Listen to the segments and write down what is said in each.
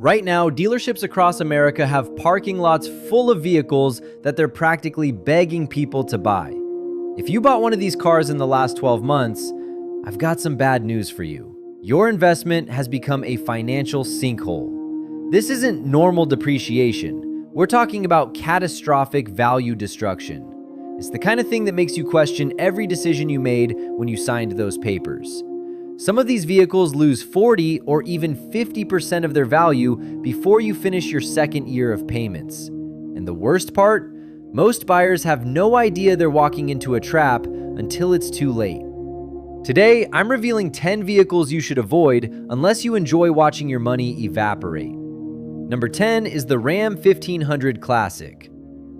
Right now, dealerships across America have parking lots full of vehicles that they're practically begging people to buy. If you bought one of these cars in the last 12 months, I've got some bad news for you. Your investment has become a financial sinkhole. This isn't normal depreciation. We're talking about catastrophic value destruction. It's the kind of thing that makes you question every decision you made when you signed those papers. Some of these vehicles lose 40 or even 50% of their value before you finish your second year of payments. And the worst part? Most buyers have no idea they're walking into a trap until it's too late. Today, I'm revealing 10 vehicles you should avoid unless you enjoy watching your money evaporate. Number 10 is the Ram 1500 Classic.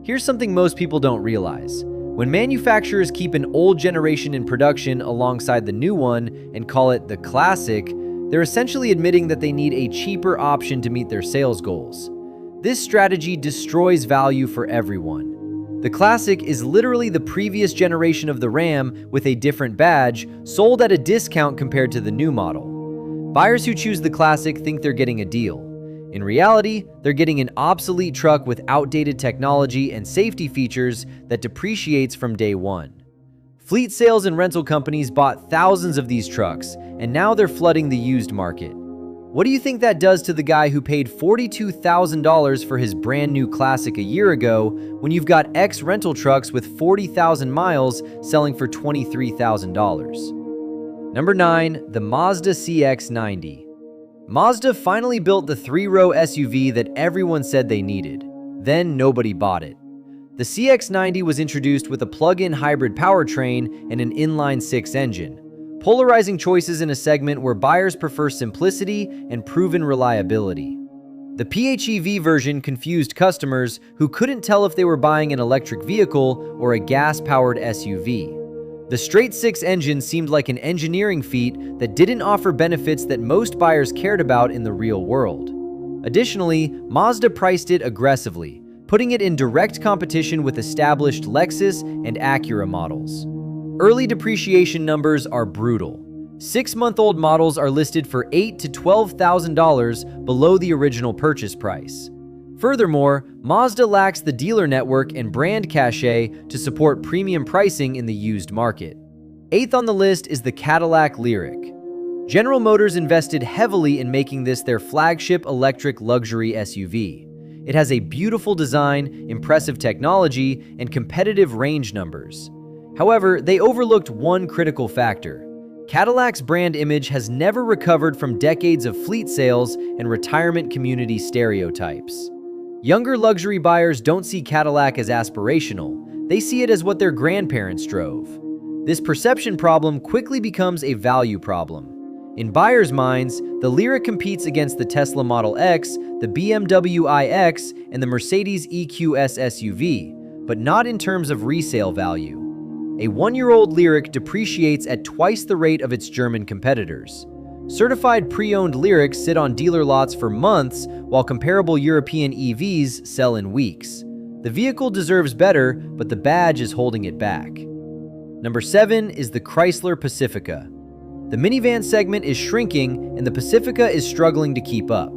Here's something most people don't realize. When manufacturers keep an old generation in production alongside the new one and call it the Classic, they're essentially admitting that they need a cheaper option to meet their sales goals. This strategy destroys value for everyone. The Classic is literally the previous generation of the Ram with a different badge, sold at a discount compared to the new model. Buyers who choose the Classic think they're getting a deal. In reality, they're getting an obsolete truck with outdated technology and safety features that depreciates from day one. Fleet sales and rental companies bought thousands of these trucks, and now they're flooding the used market. What do you think that does to the guy who paid $42,000 for his brand new Classic a year ago when you've got ex-rental trucks with 40,000 miles selling for $23,000? Number 9, the Mazda CX-90. Mazda finally built the three-row SUV that everyone said they needed. Then nobody bought it. The CX-90 was introduced with a plug-in hybrid powertrain and an inline-six engine, polarizing choices in a segment where buyers prefer simplicity and proven reliability. The PHEV version confused customers who couldn't tell if they were buying an electric vehicle or a gas-powered SUV. The straight-six engine seemed like an engineering feat that didn't offer benefits that most buyers cared about in the real world. Additionally, Mazda priced it aggressively, putting it in direct competition with established Lexus and Acura models. Early depreciation numbers are brutal. 6-month-old models are listed for $8,000 to $12,000 below the original purchase price. Furthermore, Mazda lacks the dealer network and brand cachet to support premium pricing in the used market. 8th on the list is the Cadillac Lyriq. General Motors invested heavily in making this their flagship electric luxury SUV. It has a beautiful design, impressive technology, and competitive range numbers. However, they overlooked one critical factor. Cadillac's brand image has never recovered from decades of fleet sales and retirement community stereotypes. Younger luxury buyers don't see Cadillac as aspirational. They see it as what their grandparents drove. This perception problem quickly becomes a value problem. In buyers' minds, the Lyriq competes against the Tesla Model X, the BMW iX, and the Mercedes EQS SUV, but not in terms of resale value. A 1-year-old Lyriq depreciates at twice the rate of its German competitors. Certified pre-owned Lyriqs sit on dealer lots for months, while comparable European EVs sell in weeks. The vehicle deserves better, but the badge is holding it back. Number 7 is the Chrysler Pacifica. The minivan segment is shrinking, and the Pacifica is struggling to keep up.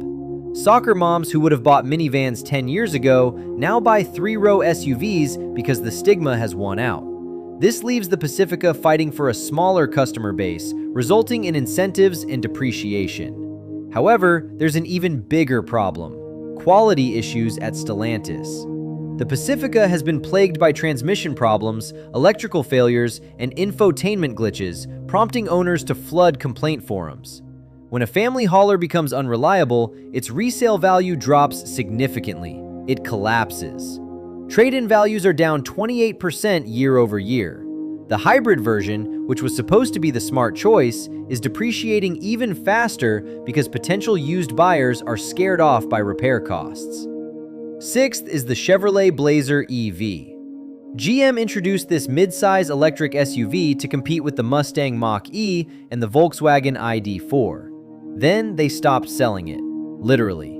Soccer moms who would have bought minivans 10 years ago now buy 3-row SUVs because the stigma has won out. This leaves the Pacifica fighting for a smaller customer base, resulting in incentives and depreciation. However, there's an even bigger problem: quality issues at Stellantis. The Pacifica has been plagued by transmission problems, electrical failures, and infotainment glitches, prompting owners to flood complaint forums. When a family hauler becomes unreliable, its resale value drops significantly. It collapses. Trade-in values are down 28% year over year. The hybrid version, which was supposed to be the smart choice, is depreciating even faster because potential used buyers are scared off by repair costs. 6th is the Chevrolet Blazer EV. GM introduced this mid-size electric SUV to compete with the Mustang Mach-E and the Volkswagen ID.4. Then they stopped selling it, literally.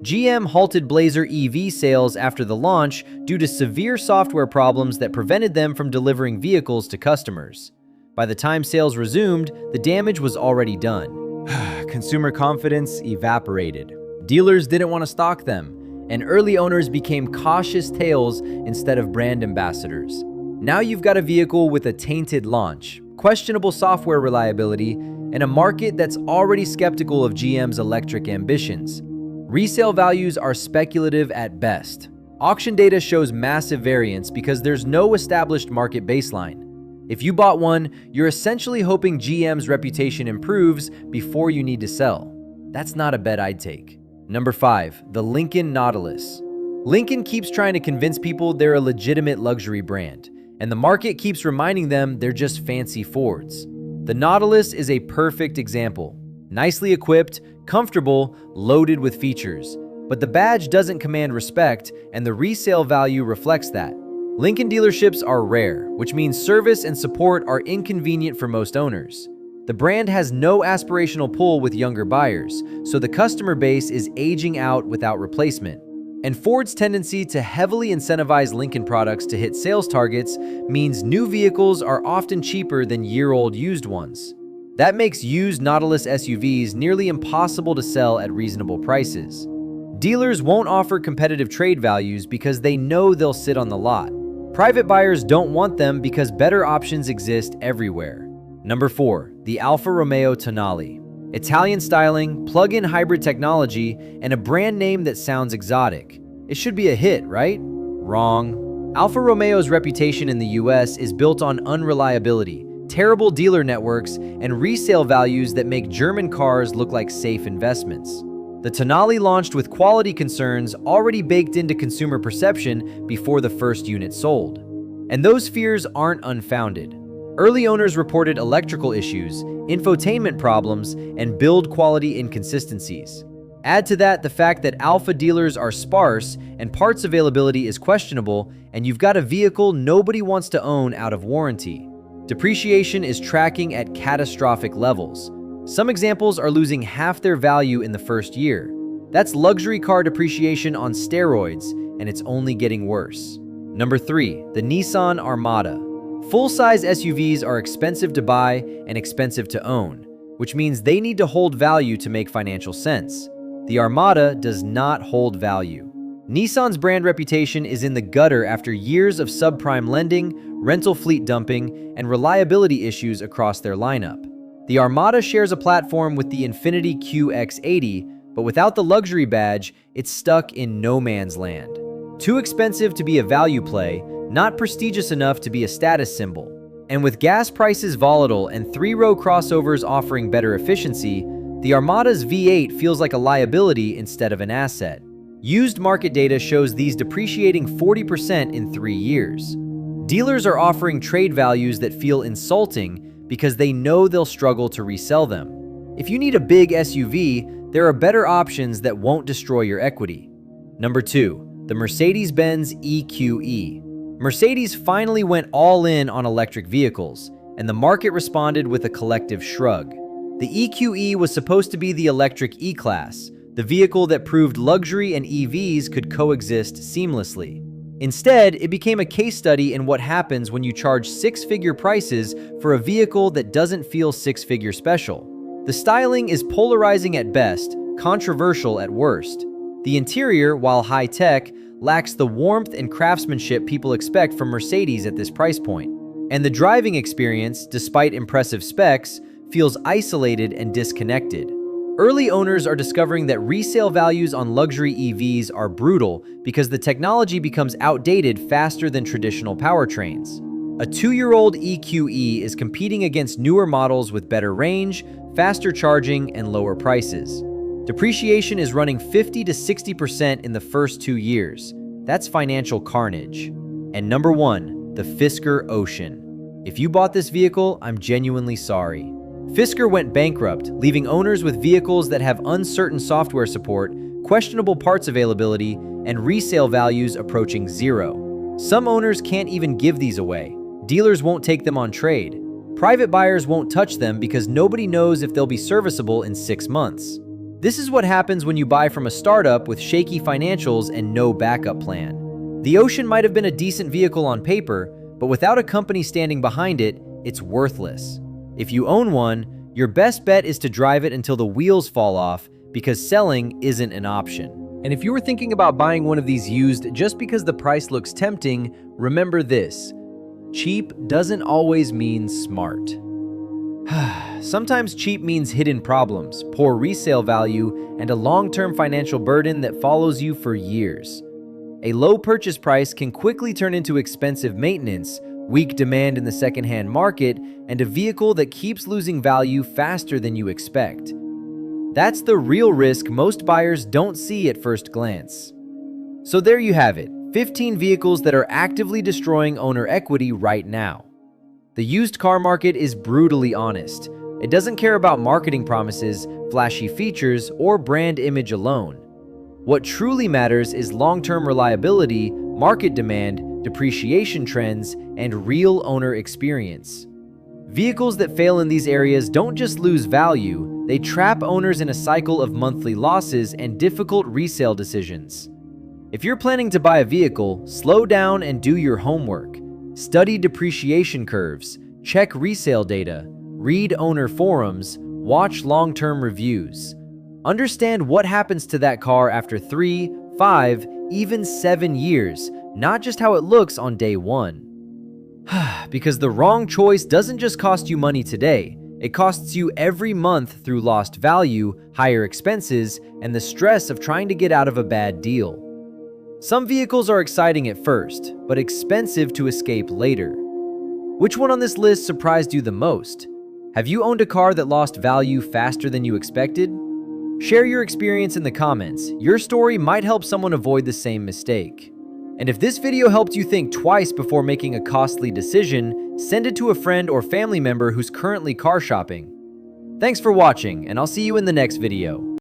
GM halted Blazer EV sales after the launch due to severe software problems that prevented them from delivering vehicles to customers. By the time sales resumed, the damage was already done. Consumer confidence evaporated. Dealers didn't want to stock them, and early owners became cautious tales instead of brand ambassadors. Now you've got a vehicle with a tainted launch, questionable software reliability, and a market that's already skeptical of GM's electric ambitions. Resale values are speculative at best. Auction data shows massive variance because there's no established market baseline. If you bought one, you're essentially hoping GM's reputation improves before you need to sell. That's not a bet I'd take. Number 5, the Lincoln Nautilus. Lincoln keeps trying to convince people they're a legitimate luxury brand, and the market keeps reminding them they're just fancy Fords. The Nautilus is a perfect example. Nicely equipped, comfortable, loaded with features. But the badge doesn't command respect, and the resale value reflects that. Lincoln dealerships are rare, which means service and support are inconvenient for most owners. The brand has no aspirational pull with younger buyers, so the customer base is aging out without replacement. And Ford's tendency to heavily incentivize Lincoln products to hit sales targets means new vehicles are often cheaper than year-old used ones. That makes used Nautilus SUVs nearly impossible to sell at reasonable prices. Dealers won't offer competitive trade values because they know they'll sit on the lot. Private buyers don't want them because better options exist everywhere. Number 4, the Alfa Romeo Tonale. Italian styling, plug-in hybrid technology, and a brand name that sounds exotic. It should be a hit, right? Wrong. Alfa Romeo's reputation in the US is built on unreliability, terrible dealer networks, and resale values that make German cars look like safe investments. The Tonale launched with quality concerns already baked into consumer perception before the first unit sold. And those fears aren't unfounded. Early owners reported electrical issues, infotainment problems, and build quality inconsistencies. Add to that the fact that Alfa dealers are sparse and parts availability is questionable, and you've got a vehicle nobody wants to own out of warranty. Depreciation is tracking at catastrophic levels. Some examples are losing half their value in the first year. That's luxury car depreciation on steroids, and it's only getting worse. Number 3, the Nissan Armada. Full-size SUVs are expensive to buy and expensive to own, which means they need to hold value to make financial sense. The Armada does not hold value. Nissan's brand reputation is in the gutter after years of subprime lending, rental fleet dumping, and reliability issues across their lineup. The Armada shares a platform with the Infiniti QX80, but without the luxury badge, it's stuck in no man's land. Too expensive to be a value play, not prestigious enough to be a status symbol. And with gas prices volatile and three-row crossovers offering better efficiency, the Armada's V8 feels like a liability instead of an asset. Used market data shows these depreciating 40% in 3 years. Dealers are offering trade values that feel insulting because they know they'll struggle to resell them. If you need a big SUV, there are better options that won't destroy your equity. Number 2, the Mercedes-Benz EQE. Mercedes finally went all in on electric vehicles, and the market responded with a collective shrug. The EQE was supposed to be the electric E-Class, the vehicle that proved luxury and EVs could coexist seamlessly. Instead, it became a case study in what happens when you charge six-figure prices for a vehicle that doesn't feel six-figure special. The styling is polarizing at best, controversial at worst. The interior, while high-tech, lacks the warmth and craftsmanship people expect from Mercedes at this price point. And the driving experience, despite impressive specs, feels isolated and disconnected. Early owners are discovering that resale values on luxury EVs are brutal because the technology becomes outdated faster than traditional powertrains. A 2-year-old EQE is competing against newer models with better range, faster charging, and lower prices. Depreciation is running 50 to 60% in the first 2 years. That's financial carnage. And number 1, the Fisker Oce. If you bought this vehicle, I'm genuinely sorry. Fisker went bankrupt, leaving owners with vehicles that have uncertain software support, questionable parts availability, and resale values approaching zero. Some owners can't even give these away. Dealers won't take them on trade. Private buyers won't touch them because nobody knows if they'll be serviceable in 6 months. This is what happens when you buy from a startup with shaky financials and no backup plan. The Ocean might have been a decent vehicle on paper, but without a company standing behind it, it's worthless. If you own one, your best bet is to drive it until the wheels fall off because selling isn't an option. And if you were thinking about buying one of these used just because the price looks tempting, remember this: cheap doesn't always mean smart. Sometimes cheap means hidden problems, poor resale value, and a long-term financial burden that follows you for years. A low purchase price can quickly turn into expensive maintenance, weak demand in the secondhand market, and a vehicle that keeps losing value faster than you expect. That's the real risk most buyers don't see at first glance. So there you have it, 15 vehicles that are actively destroying owner equity right now. The used car market is brutally honest. It doesn't care about marketing promises, flashy features, or brand image alone. What truly matters is long-term reliability, market demand, depreciation trends, and real owner experience. Vehicles that fail in these areas don't just lose value, they trap owners in a cycle of monthly losses and difficult resale decisions. If you're planning to buy a vehicle, slow down and do your homework. Study depreciation curves, check resale data, read owner forums, watch long-term reviews. Understand what happens to that car after 3, 5, even 7 years, not just how it looks on day one. Because the wrong choice doesn't just cost you money today, it costs you every month through lost value, higher expenses, and the stress of trying to get out of a bad deal. Some vehicles are exciting at first, but expensive to escape later. Which one on this list surprised you the most? Have you owned a car that lost value faster than you expected? Share your experience in the comments. Your story might help someone avoid the same mistake. And if this video helped you think twice before making a costly decision, send it to a friend or family member who's currently car shopping. Thanks for watching, and I'll see you in the next video.